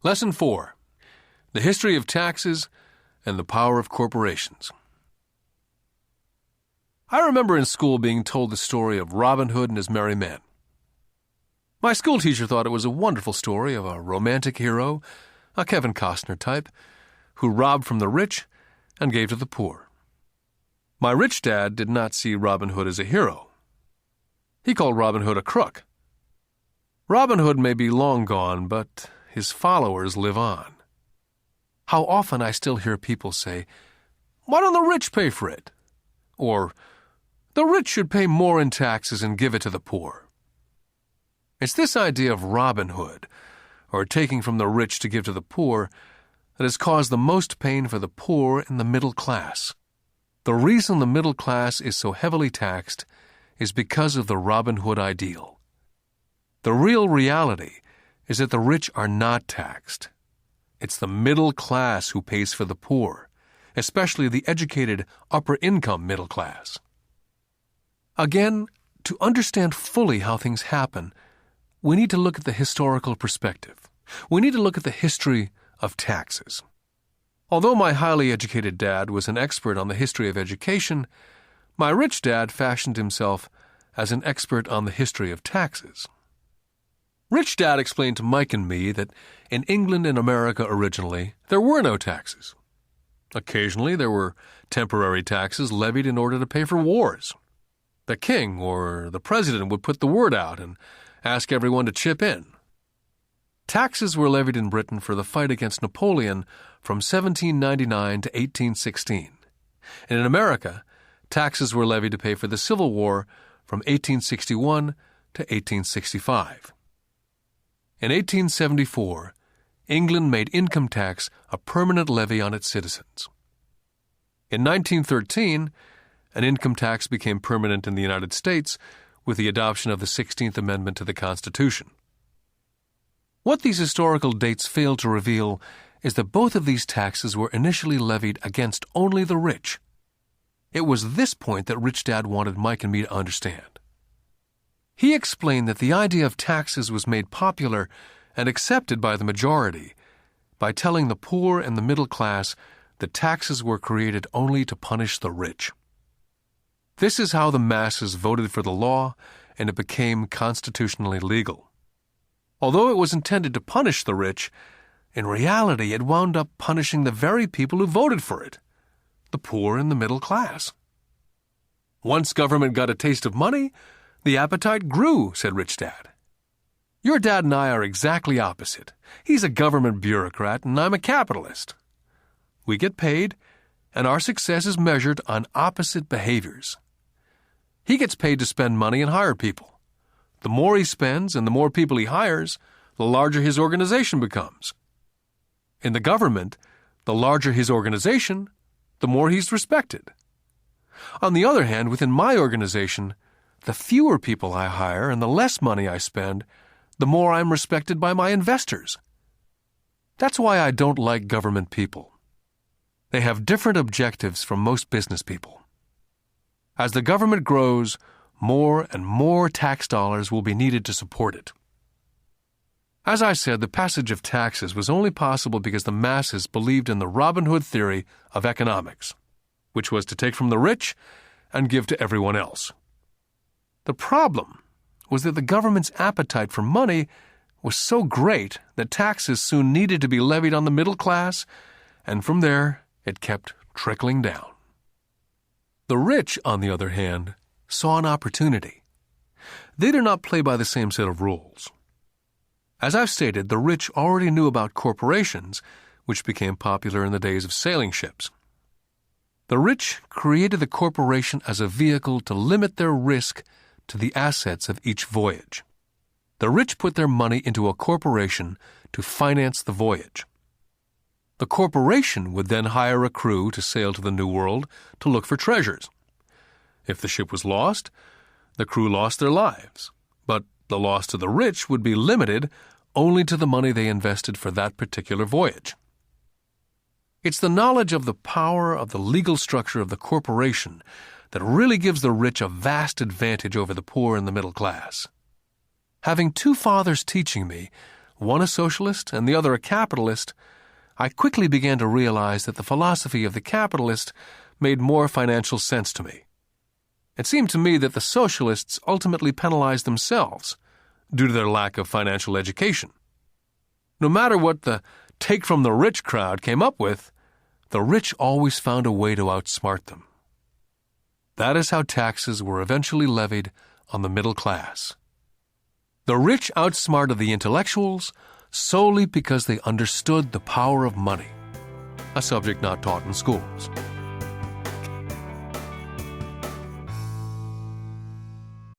Lesson 4. The History of Taxes and the Power of Corporations. I remember in school being told the story of Robin Hood and his merry men. My school teacher thought it was a wonderful story of a romantic hero, a Kevin Costner type, who robbed from the rich and gave to the poor. My rich dad did not see Robin Hood as a hero. He called Robin Hood a crook. Robin Hood may be long gone, but his followers live on. How often I still hear people say, "Why don't the rich pay for it?" Or, "The rich should pay more in taxes and give it to the poor." It's this idea of Robin Hood, or taking from the rich to give to the poor, that has caused the most pain for the poor and the middle class. The reason the middle class is so heavily taxed is because of the Robin Hood ideal. The real reality is that the rich are not taxed. It's the middle class who pays for the poor, especially the educated upper-income middle class. Again, to understand fully how things happen, we need to look at the historical perspective. We need to look at the history of taxes. Although my highly educated dad was an expert on the history of education, my rich dad fashioned himself as an expert on the history of taxes. Rich Dad explained to Mike and me that in England and America originally, there were no taxes. Occasionally, there were temporary taxes levied in order to pay for wars. The king or the president would put the word out and ask everyone to chip in. Taxes were levied in Britain for the fight against Napoleon from 1799 to 1816. And in America, taxes were levied to pay for the Civil War from 1861 to 1865. In 1874, England made income tax a permanent levy on its citizens. In 1913, an income tax became permanent in the United States with the adoption of the 16th Amendment to the Constitution. What these historical dates fail to reveal is that both of these taxes were initially levied against only the rich. It was this point that Rich Dad wanted Mike and me to understand. He explained that the idea of taxes was made popular and accepted by the majority by telling the poor and the middle class that taxes were created only to punish the rich. This is how the masses voted for the law, and it became constitutionally legal. Although it was intended to punish the rich, in reality it wound up punishing the very people who voted for it, the poor and the middle class. Once government got a taste of money, the appetite grew, said Rich Dad. Your dad and I are exactly opposite. He's a government bureaucrat and I'm a capitalist. We get paid, and our success is measured on opposite behaviors. He gets paid to spend money and hire people. The more he spends and the more people he hires, the larger his organization becomes. In the government, the larger his organization, the more he's respected. On the other hand, within my organization, the fewer people I hire and the less money I spend, the more I'm respected by my investors. That's why I don't like government people. They have different objectives from most business people. As the government grows, more and more tax dollars will be needed to support it. As I said, the passage of taxes was only possible because the masses believed in the Robin Hood theory of economics, which was to take from the rich and give to everyone else. The problem was that the government's appetite for money was so great that taxes soon needed to be levied on the middle class, and from there it kept trickling down. The rich, on the other hand, saw an opportunity. They did not play by the same set of rules. As I've stated, the rich already knew about corporations, which became popular in the days of sailing ships. The rich created the corporation as a vehicle to limit their risk to the assets of each voyage. The rich put their money into a corporation to finance the voyage. The corporation would then hire a crew to sail to the New World to look for treasures. If the ship was lost, the crew lost their lives, but the loss to the rich would be limited only to the money they invested for that particular voyage. It's the knowledge of the power of the legal structure of the corporation that really gives the rich a vast advantage over the poor and the middle class. Having two fathers teaching me, one a socialist and the other a capitalist, I quickly began to realize that the philosophy of the capitalist made more financial sense to me. It seemed to me that the socialists ultimately penalized themselves due to their lack of financial education. No matter what the take from the rich crowd came up with, the rich always found a way to outsmart them. That is how taxes were eventually levied on the middle class. The rich outsmarted the intellectuals solely because they understood the power of money, a subject not taught in schools.